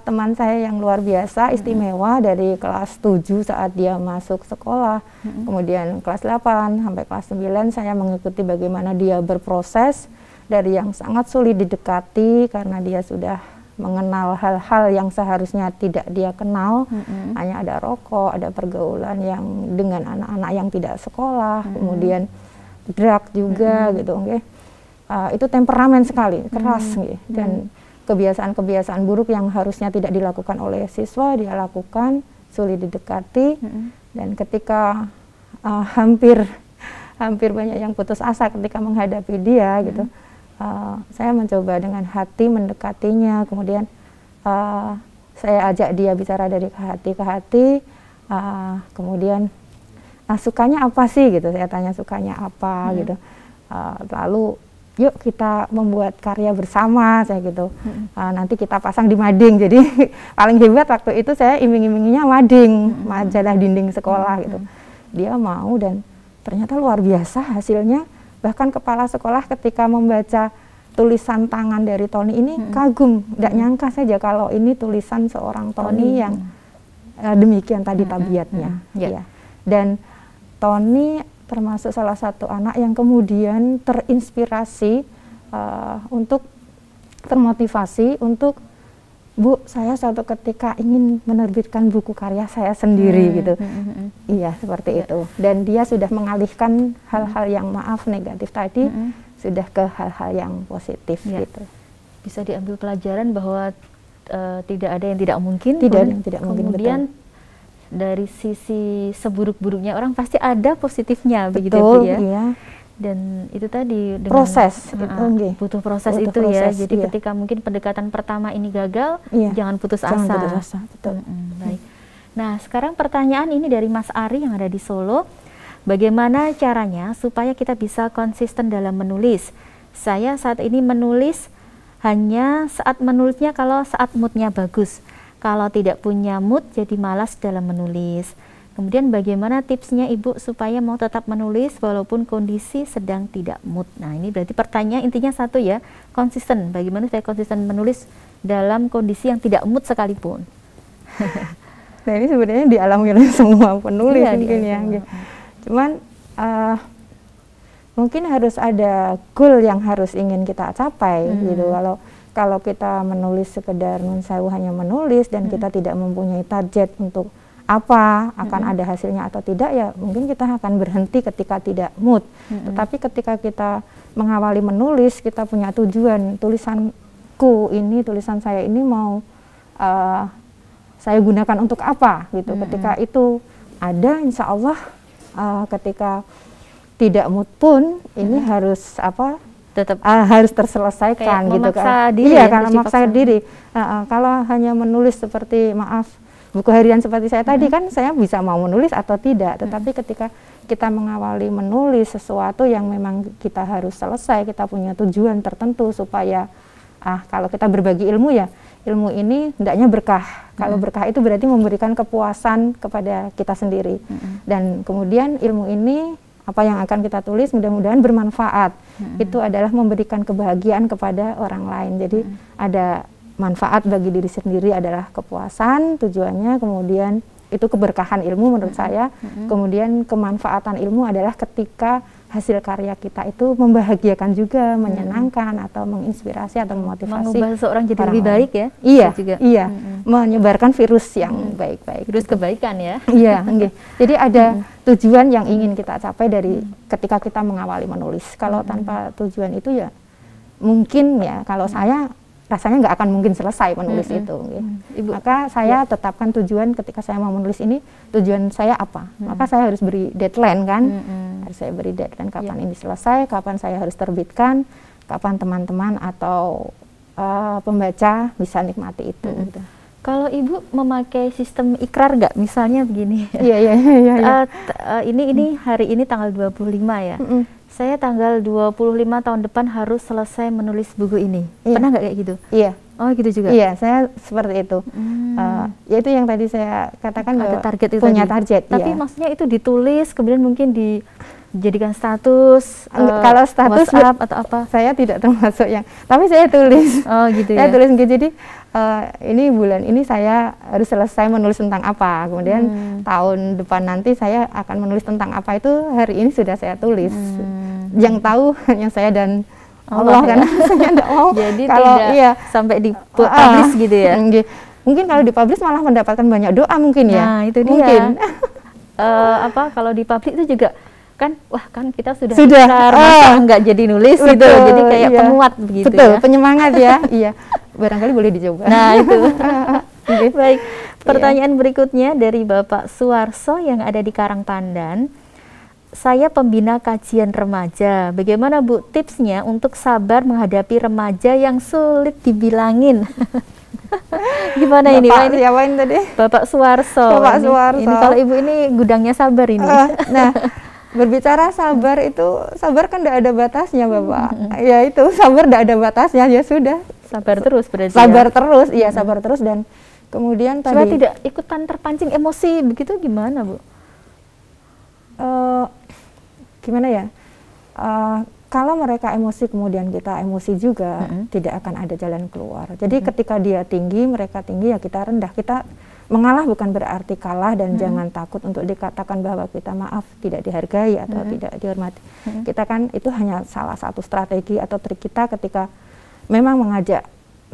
teman saya yang luar biasa, istimewa, dari kelas 7 saat dia masuk sekolah, kemudian kelas 8 sampai kelas 9 saya mengikuti bagaimana dia berproses dari yang sangat sulit didekati karena dia sudah mengenal hal-hal yang seharusnya tidak dia kenal, hanya ada rokok, ada pergaulan yang dengan anak-anak yang tidak sekolah, kemudian drug juga gitu, itu temperamen sekali, keras, dan kebiasaan-kebiasaan buruk yang harusnya tidak dilakukan oleh siswa dia lakukan, sulit didekati, dan ketika hampir banyak yang putus asa ketika menghadapi dia gitu, saya mencoba dengan hati mendekatinya, kemudian saya ajak dia bicara dari hati ke hati, kemudian sukanya apa sih gitu, saya tanya sukanya apa gitu, lalu yuk kita membuat karya bersama, saya gitu. Nanti kita pasang di mading. Jadi paling hebat waktu itu saya iming-iminginya mading, majalah dinding sekolah gitu. Dia mau dan ternyata luar biasa hasilnya. Bahkan kepala sekolah ketika membaca tulisan tangan dari Tony ini kagum, nggak nyangka saja kalau ini tulisan seorang Tony yang demikian tadi tabiatnya. Ya. Dan Tony termasuk salah satu anak yang kemudian terinspirasi untuk termotivasi untuk, Bu, saya suatu ketika ingin menerbitkan buku karya saya sendiri gitu. Iya, seperti itu. Dan dia sudah mengalihkan hal-hal yang maaf negatif tadi sudah ke hal-hal yang positif gitu. Bisa diambil pelajaran bahwa tidak ada yang tidak mungkin. Tidak mungkin. Kemudian dari sisi seburuk-buruknya orang pasti ada positifnya, begitu ya. Iya. Dan itu tadi dengan proses butuh proses itu ya. Jadi ketika mungkin pendekatan pertama ini gagal, jangan putus asa. Jangan putus asa, betul. Baik. Nah, sekarang pertanyaan ini dari Mas Ari yang ada di Solo. Bagaimana caranya supaya kita bisa konsisten dalam menulis? Saya saat ini menulis hanya saat menulisnya kalau saat moodnya bagus. Kalau tidak punya mood jadi malas dalam menulis. Kemudian bagaimana tipsnya Ibu supaya mau tetap menulis walaupun kondisi sedang tidak mood? Nah, ini berarti pertanyaan intinya satu ya, konsisten. Bagaimana saya konsisten menulis dalam kondisi yang tidak mood sekalipun? Nah, ini sebenarnya dialami oleh semua penulis mungkin ya. Cuman mungkin harus ada goal yang harus ingin kita capai gitu. Kalau kita menulis sekedar mensewu hanya menulis dan kita tidak mempunyai target untuk apa akan ada hasilnya atau tidak, ya mungkin kita akan berhenti ketika tidak mood. Tetapi ketika kita mengawali menulis, kita punya tujuan, tulisanku ini, tulisan saya ini mau saya gunakan untuk apa gitu. Ketika itu ada, insya Allah ketika tidak mood pun ini harus tetap harus terselesaikan gitu kan. Iya, karena memaksa diri. Kalau hanya menulis seperti buku harian seperti saya tadi kan saya bisa mau menulis atau tidak, tetapi ketika kita mengawali menulis sesuatu yang memang kita harus selesai, kita punya tujuan tertentu supaya kalau kita berbagi ilmu ya, ilmu ini hendaknya berkah. Kalau berkah itu berarti memberikan kepuasan kepada kita sendiri. Dan kemudian ilmu ini apa yang akan kita tulis mudah-mudahan bermanfaat. Itu adalah memberikan kebahagiaan kepada orang lain. Jadi ada manfaat bagi diri sendiri adalah kepuasan tujuannya, kemudian itu keberkahan ilmu menurut saya, kemudian kemanfaatan ilmu adalah ketika hasil karya kita itu membahagiakan juga, menyenangkan atau menginspirasi atau memotivasi, mengubah seorang jadi lebih baik ya. Iya juga. Iya, menyebarkan virus yang baik-baik, virus kebaikan ya. Iya, jadi ada tujuan yang ingin kita capai dari ketika kita mengawali menulis. Kalau tanpa tujuan itu ya mungkin ya, kalau saya rasanya nggak akan mungkin selesai menulis itu. Ibu, maka saya tetapkan tujuan ketika saya mau menulis ini, tujuan saya apa? Maka saya harus beri deadline kan, harus saya beri deadline kapan ini selesai, kapan saya harus terbitkan, kapan teman-teman atau pembaca bisa nikmati itu. Gitu. Kalau Ibu memakai sistem ikrar nggak? Misalnya begini. Iya. Ini hari ini tanggal 25 ya. Saya tanggal 25 tahun depan harus selesai menulis buku ini. Pernah nggak kayak gitu? Iya. Oh gitu juga? Iya, saya seperti itu. Ya itu yang tadi saya katakan ada target itu punya tadi. Target. Tapi maksudnya itu ditulis, kemudian mungkin dijadikan status, kalau status WhatsApp atau apa? Saya tidak termasuk yang, tapi saya tulis. Oh gitu saya tulis gitu. Jadi ini bulan ini saya harus selesai menulis tentang apa. Kemudian tahun depan nanti saya akan menulis tentang apa, itu hari ini sudah saya tulis. Yang tahu hanya saya dan Allah kan. Saya tidak mau. Jadi kalau sampai dipublish gitu ya. Mungkin kalau dipublish malah mendapatkan banyak doa mungkin ya. Nah, itu mungkin. Kalau dipublish itu juga kan, wah kan kita sudah nggak jadi nulis betul, gitu, jadi kayak penguat begitu. Betul, ya. Penyemangat ya. Iya. Barangkali boleh dicoba. Nah itu. Baik. Pertanyaan berikutnya dari Bapak Suwarso yang ada di Karangpandan. Saya pembina kajian remaja. Bagaimana Bu tipsnya untuk sabar menghadapi remaja yang sulit dibilangin? Gimana ini? Bapak siapain tadi? Bapak Suwarso. Bapak Suwarso. Ini kalau Ibu ini gudangnya sabar ini. Nah, berbicara sabar itu, sabar kan tidak ada batasnya Bapak. Ya itu, sabar tidak ada batasnya, ya sudah. Sabar terus berarti. Sabar terus, iya sabar terus, dan kemudian supaya tadi tidak ikutan terpancing emosi begitu gimana Bu? Gimana ya? Kalau mereka emosi kemudian kita emosi juga, tidak akan ada jalan keluar. Jadi ketika dia tinggi, mereka tinggi, ya kita rendah. Kita mengalah bukan berarti kalah, dan jangan takut untuk dikatakan bahwa kita maaf tidak dihargai atau tidak dihormati. Kita kan itu hanya salah satu strategi atau trik kita ketika memang mengajak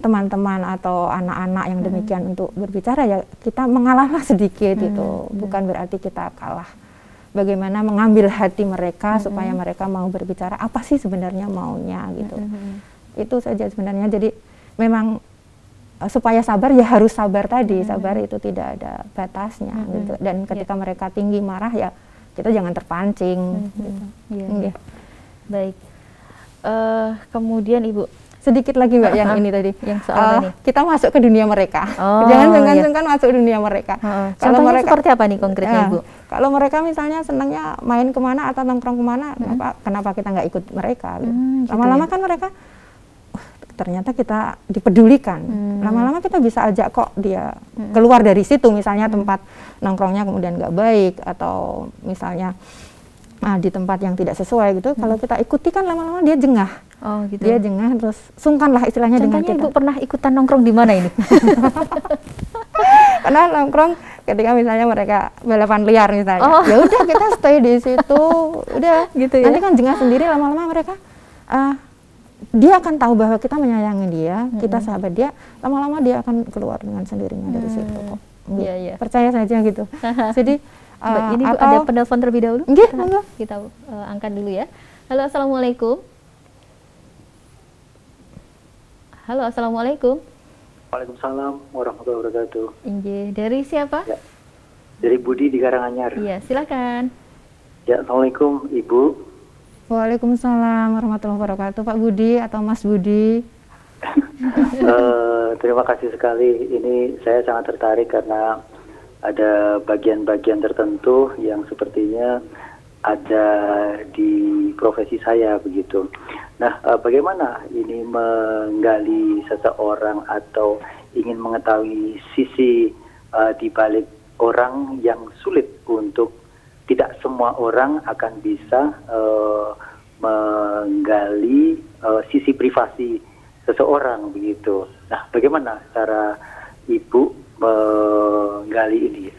teman-teman atau anak-anak yang demikian untuk berbicara, ya kita mengalahlah sedikit itu, bukan berarti kita kalah. Bagaimana mengambil hati mereka supaya mereka mau berbicara apa sih sebenarnya maunya gitu. Itu saja sebenarnya. Jadi memang supaya sabar ya harus sabar tadi, sabar itu tidak ada batasnya gitu. Dan ketika mereka tinggi marah ya kita jangan terpancing gitu. Yeah. Baik. Kemudian Ibu sedikit lagi Mbak yang ini tadi, yang soal ini kita masuk ke dunia mereka. Jangan sungkan-sungkan masuk dunia mereka. Kalau mereka seperti apa nih konkretnya Ibu? Kalau mereka misalnya senangnya main kemana atau nongkrong kemana, kenapa kita nggak ikut mereka? Lama-lama kan mereka ternyata kita dipedulikan. Lama-lama kita bisa ajak kok dia keluar dari situ, misalnya tempat nongkrongnya kemudian nggak baik, atau misalnya di tempat yang tidak sesuai gitu. Kalau kita ikuti kan lama-lama dia jengah. Oh gitu. Dia jengah, terus sungkan lah istilahnya. Contohnya dengan kita. Ibu pernah ikutan nongkrong di mana ini? Pernah nongkrong ketika misalnya mereka balapan liar misalnya. Ya udah kita stay di situ, udah gitu ya. Nanti kan jengah sendiri, lama-lama mereka dia akan tahu bahwa kita menyayangi dia, kita sahabat dia, lama-lama dia akan keluar dengan sendirinya dari situ kok. Iya. Percaya saja gitu. Jadi ini Bu, ada penelpon terlebih dahulu. Kita angkat dulu ya. Halo, assalamualaikum. Halo, assalamualaikum. Waalaikumsalam warahmatullahi wabarakatuh. Injih, dari siapa? Ya, dari Budi di Karanganyar. Iya, silakan. Ya, assalamualaikum Ibu. Waalaikumsalam warahmatullahi wabarakatuh, Pak Budi atau Mas Budi. Terima kasih sekali. Ini saya sangat tertarik karena ada bagian-bagian tertentu yang sepertinya ada di profesi saya begitu. Nah, bagaimana ini menggali seseorang atau ingin mengetahui sisi di balik orang yang sulit untuk tidak semua orang akan bisa menggali sisi privasi seseorang begitu. Nah, bagaimana cara Ibu menggali ini?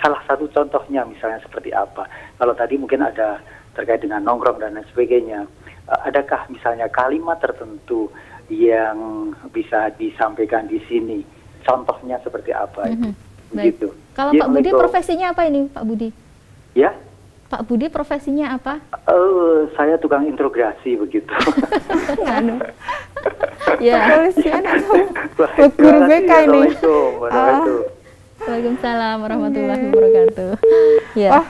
Salah satu contohnya misalnya seperti apa? Kalau tadi mungkin ada terkait dengan nongkrong dan lain sebagainya. Adakah misalnya kalimat tertentu yang bisa disampaikan di sini? Contohnya seperti apa itu? Begitu. Kalau Pak Budi profesinya apa ini, Pak Budi? Ya? Pak Budi profesinya apa? Saya tukang integrasi begitu. Ya, polisian atau guru BK ini. Waalaikumsalam warahmatullahi wabarakatuh. Ya.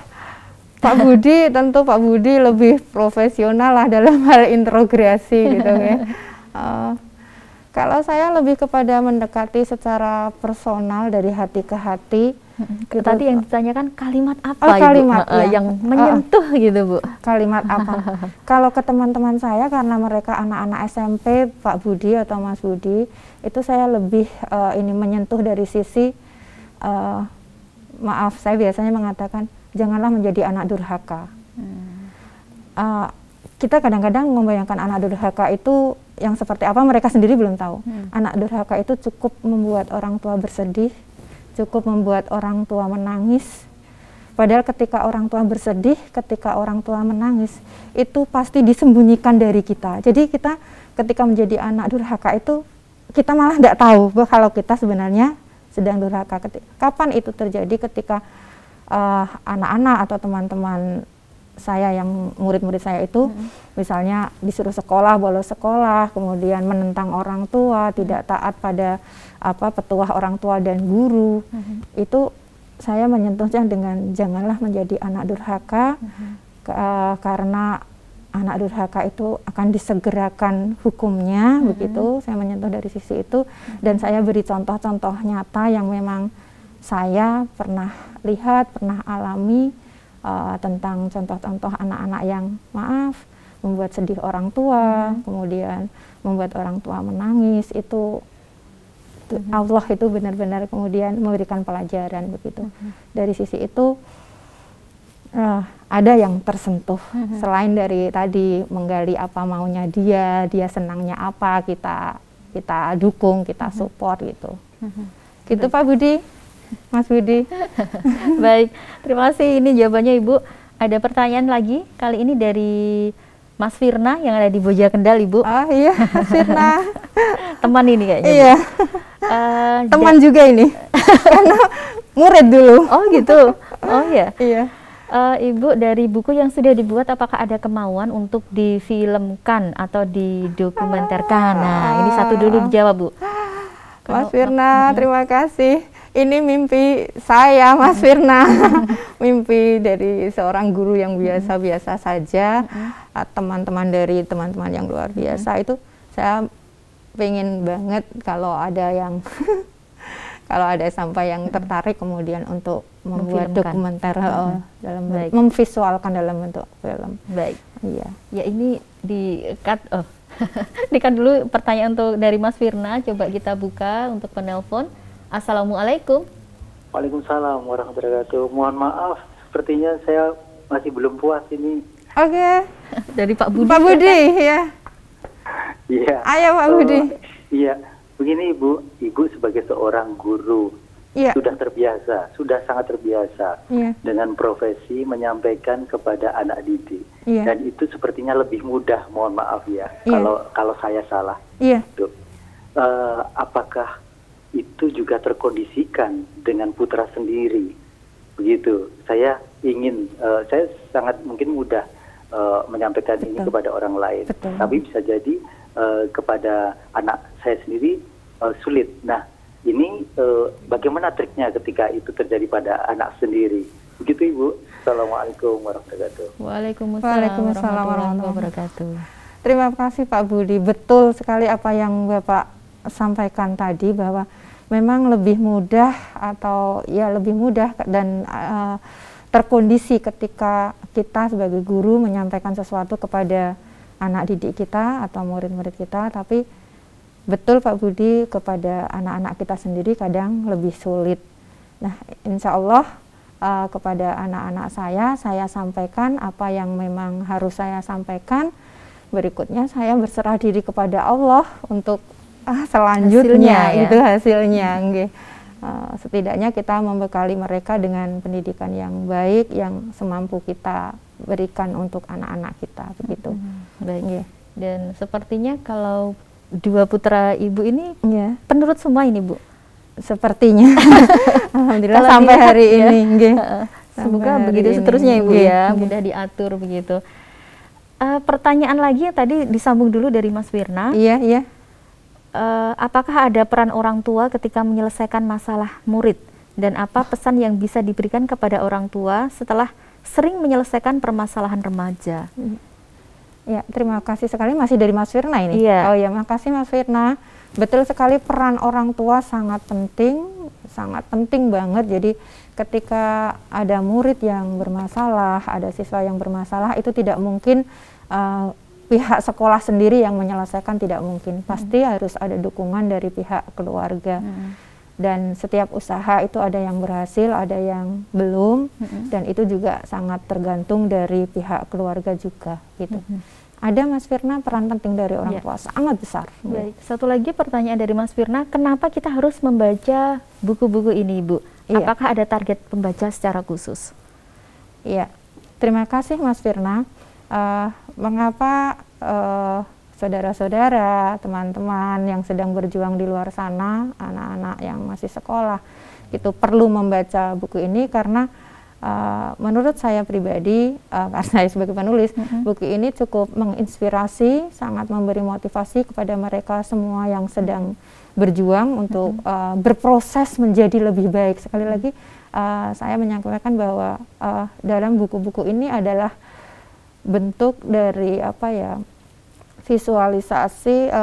Pak Budi, tentu Pak Budi lebih profesional lah dalam hal integrasi gitu ya. Kalau saya lebih kepada mendekati secara personal dari hati ke hati. Gitu. Tadi yang ditanyakan kalimat apa kalimat, Ibu? Yang menyentuh gitu Bu. Kalimat apa? Kalau ke teman-teman saya karena mereka anak-anak SMP, Pak Budi atau Mas Budi, itu saya lebih ini menyentuh dari sisi maaf, saya biasanya mengatakan janganlah menjadi anak durhaka. Kita kadang-kadang membayangkan anak durhaka itu yang seperti apa, mereka sendiri belum tahu. Anak durhaka itu cukup membuat orang tua bersedih, cukup membuat orang tua menangis. Padahal ketika orang tua bersedih, ketika orang tua menangis, itu pasti disembunyikan dari kita. Jadi kita ketika menjadi anak durhaka itu, kita malah tidak tahu bahwa kalau kita sebenarnya sedang durhaka. Kapan itu terjadi? Ketika anak-anak atau teman-teman saya yang murid-murid saya itu misalnya disuruh sekolah, bolos sekolah, kemudian menentang orang tua, tidak taat pada petuah orang tua dan guru. Itu saya menyentuhnya dengan janganlah menjadi anak durhaka, karena anak durhaka itu akan disegerakan hukumnya, begitu. Saya menyentuh dari sisi itu, dan saya beri contoh-contoh nyata yang memang saya pernah lihat, pernah alami tentang contoh-contoh anak-anak yang maaf membuat sedih orang tua, kemudian membuat orang tua menangis, itu Allah itu benar-benar kemudian memberikan pelajaran begitu. Dari sisi itu ada yang tersentuh selain dari tadi menggali apa maunya dia senangnya apa, kita dukung, kita support gitu. Gitu Pak Budi, Mas Budi. Baik, terima kasih, ini jawabannya Ibu. Ada pertanyaan lagi, kali ini dari Mas Firna yang ada di Boja Kendal, Ibu. Oh iya, Mas Firna. Teman ini kayaknya. Iya. Teman juga ini. Karena murid dulu. Oh gitu. Oh ya. Iya. Ibu, dari buku yang sudah dibuat, apakah ada kemauan untuk difilmkan atau didokumenterkan? Nah, ini satu dulu dijawab, Bu. Mas Firna, terima kasih. Ini mimpi saya, Mas Firna. Mimpi dari seorang guru yang biasa-biasa saja. Teman-teman dari teman-teman yang luar biasa itu saya pengen banget kalau ada yang kalau ada sampai yang tertarik kemudian untuk membuat dokumenter dalam memvisualkan dalam bentuk film. Baik. Iya. Ya, ini di-cut di-cut dulu pertanyaan untuk dari Mas Firna. Coba kita buka untuk penelpon. Assalamualaikum. Waalaikumsalam warahmatullahi wabarakatuh. Mohon maaf, sepertinya saya masih belum puas ini. Oke. Dari Pak Budi. Pak Budi, ya. Iya. Ayo Pak Budi. Iya, begini Ibu sebagai seorang guru sudah terbiasa, sudah sangat terbiasa dengan profesi menyampaikan kepada anak didik. Dan itu sepertinya lebih mudah, mohon maaf ya, kalau saya salah. Iya. Apakah itu juga terkondisikan dengan putra sendiri, begitu? Saya ingin, saya sangat mungkin mudah menyampaikan ini kepada orang lain, tapi bisa jadi kepada anak saya sendiri sulit. Nah, ini bagaimana triknya ketika itu terjadi pada anak sendiri? Begitu Ibu. Assalamualaikum warahmatullahi wabarakatuh. Waalaikumsalam warahmatullahi wabarakatuh. Terima kasih Pak Budi. Betul sekali apa yang Bapak sampaikan tadi, bahwa memang lebih mudah atau ya lebih mudah dan terkondisi ketika kita sebagai guru menyampaikan sesuatu kepada anak didik kita atau murid-murid kita, tapi betul Pak Budi, kepada anak-anak kita sendiri kadang lebih sulit. Nah, insya Allah kepada anak-anak saya sampaikan apa yang memang harus saya sampaikan. Berikutnya saya berserah diri kepada Allah untuk selanjutnya hasilnya. Setidaknya kita membekali mereka dengan pendidikan yang baik yang semampu kita berikan untuk anak-anak kita, begitu. Baik. Dan sepertinya kalau dua putra Ibu ini penurut semua ini, Bu. Sepertinya. Alhamdulillah sampai hari ini. Semoga begitu seterusnya Ibu ya, mudah diatur begitu. Pertanyaan lagi yang tadi disambung dulu dari Mas Firna. Iya. Apakah ada peran orang tua ketika menyelesaikan masalah murid? Dan apa pesan yang bisa diberikan kepada orang tua setelah sering menyelesaikan permasalahan remaja? Ya, terima kasih sekali, masih dari Mas Firna ini. Iya. Oh ya, makasih Mas Firna. Betul sekali, peran orang tua sangat penting banget. Jadi ketika ada murid yang bermasalah, ada siswa yang bermasalah, itu tidak mungkin pihak sekolah sendiri yang menyelesaikan, tidak mungkin. Pasti harus ada dukungan dari pihak keluarga. Dan setiap usaha itu ada yang berhasil, ada yang belum, dan itu juga sangat tergantung dari pihak keluarga juga, gitu. Ada Mas Firna, peran penting dari orang tua sangat besar. Baik, satu lagi pertanyaan dari Mas Firna, kenapa kita harus membaca buku-buku ini, Bu? Apakah ada target pembaca secara khusus? Iya, terima kasih Mas Firna. Mengapa saudara-saudara, teman-teman yang sedang berjuang di luar sana, anak-anak yang masih sekolah, itu perlu membaca buku ini? Karena menurut saya pribadi, karena saya sebagai penulis, buku ini cukup menginspirasi, sangat memberi motivasi kepada mereka semua yang sedang berjuang untuk berproses menjadi lebih baik. Sekali lagi, saya menyampaikan bahwa dalam buku-buku ini adalah bentuk dari visualisasi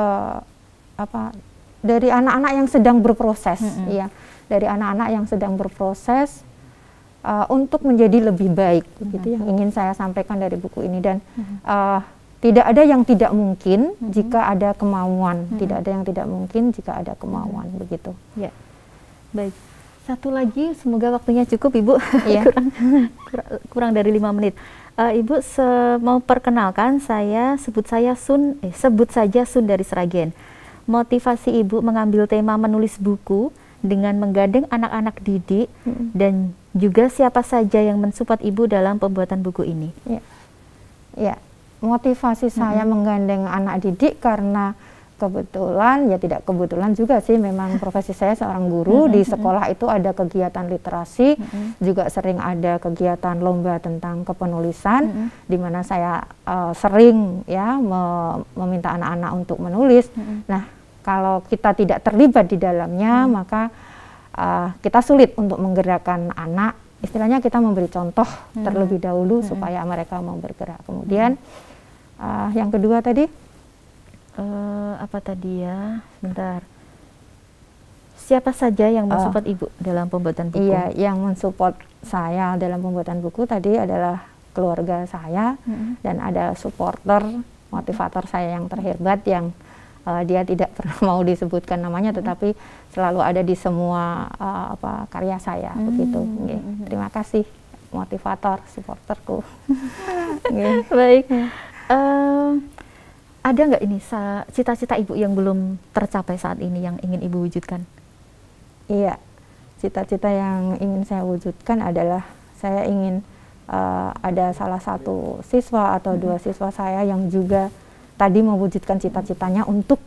dari anak-anak yang sedang berproses, dari anak-anak yang sedang berproses untuk menjadi lebih baik, begitu yang ingin saya sampaikan dari buku ini. Dan tidak ada yang tidak mungkin jika ada kemauan, tidak ada yang tidak mungkin jika ada kemauan, begitu. Ya, baik. Satu lagi, semoga waktunya cukup Ibu. Ya. kurang dari 5 menit. Ibu mau perkenalkan, sebut saja Sun dari Sragen. Motivasi Ibu mengambil tema menulis buku dengan menggandeng anak-anak didik dan juga siapa saja yang mensupport Ibu dalam pembuatan buku ini. Ya, motivasi saya menggandeng anak didik karena kebetulan, ya tidak kebetulan juga sih, memang profesi saya seorang guru. Di sekolah itu ada kegiatan literasi, juga sering ada kegiatan lomba tentang kepenulisan, di mana saya sering ya meminta anak-anak untuk menulis. Nah, kalau kita tidak terlibat di dalamnya, maka kita sulit untuk menggerakkan anak. Istilahnya kita memberi contoh terlebih dahulu supaya mereka mau bergerak. Kemudian yang kedua tadi, apa tadi ya? Sebentar. Siapa saja yang mensupport Ibu dalam pembuatan buku? Iya, yang mensupport saya dalam pembuatan buku tadi adalah keluarga saya dan ada supporter, motivator saya yang terhebat yang dia tidak pernah mau disebutkan namanya, tetapi selalu ada di semua karya saya, begitu. Terima kasih motivator, supporterku. Baik. Ada nggak ini cita-cita Ibu yang belum tercapai saat ini yang ingin Ibu wujudkan? Iya, cita-cita yang ingin saya wujudkan adalah saya ingin ada salah satu siswa atau 2 siswa saya yang juga tadi mewujudkan cita-citanya untuk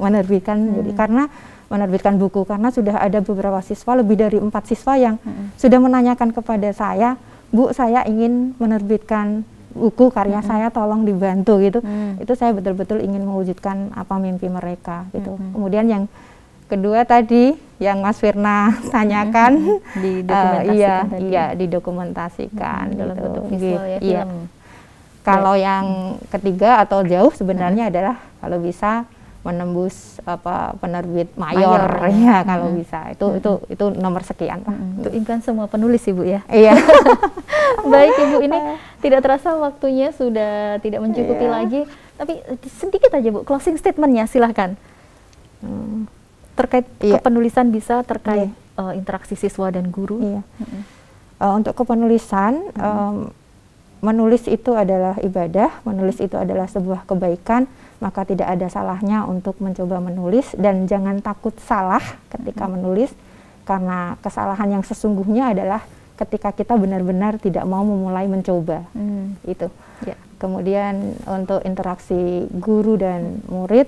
menerbitkan. Jadi karena menerbitkan buku, karena sudah ada beberapa siswa, lebih dari 4 siswa yang sudah menanyakan kepada saya, Bu, saya ingin menerbitkan buku karya saya, tolong dibantu gitu. Itu saya betul-betul ingin mewujudkan apa mimpi mereka gitu. Kemudian yang kedua tadi yang Mas Firna tanyakan, didokumentasikan dalam gitu. bentuk visual ya, iya. Kalau yang ketiga atau jauh sebenarnya adalah kalau bisa menembus penerbit mayor ya, kalau bisa itu nomor sekian lah. Untuk impian semua penulis Ibu ya. Iya. Baik Ibu, ini tidak terasa waktunya sudah tidak mencukupi lagi, tapi sedikit aja Bu, closing statementnya silahkan. Terkait kepenulisan bisa terkait interaksi siswa dan guru. Iya. Untuk kepenulisan, menulis itu adalah ibadah, menulis itu adalah sebuah kebaikan, maka tidak ada salahnya untuk mencoba menulis, dan jangan takut salah ketika menulis, karena kesalahan yang sesungguhnya adalah ketika kita benar-benar tidak mau memulai mencoba. Itu. Ya. Kemudian untuk interaksi guru dan murid,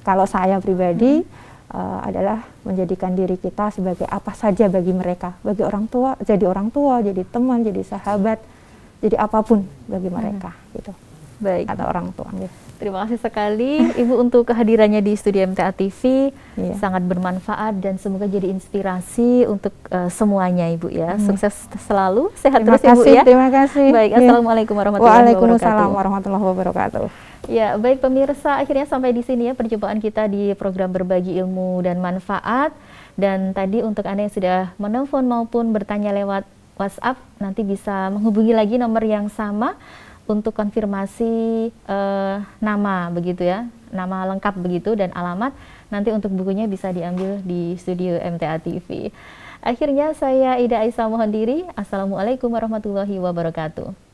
kalau saya pribadi adalah menjadikan diri kita sebagai apa saja bagi mereka, bagi orang tua, jadi teman, jadi sahabat, jadi apapun bagi mereka gitu. Baik. Atau orang tua. Gitu. Terima kasih sekali Ibu untuk kehadirannya di studio MTA TV. Sangat bermanfaat dan semoga jadi inspirasi untuk semuanya Ibu ya. Sukses selalu, sehat terus Ibu ya. Terima kasih. Baik, Assalamualaikum warahmatullahi wabarakatuh. Waalaikumsalam warahmatullahi wabarakatuh. Ya, baik pemirsa, akhirnya sampai di sini ya perjumpaan kita di program Berbagi Ilmu dan Manfaat. Dan tadi untuk Anda yang sudah menelpon maupun bertanya lewat WhatsApp, nanti bisa menghubungi lagi nomor yang sama untuk konfirmasi nama begitu ya, nama lengkap begitu dan alamat. Nanti untuk bukunya bisa diambil di studio MTA TV. Akhirnya saya Ida Aisyah mohon diri. Assalamualaikum warahmatullahi wabarakatuh.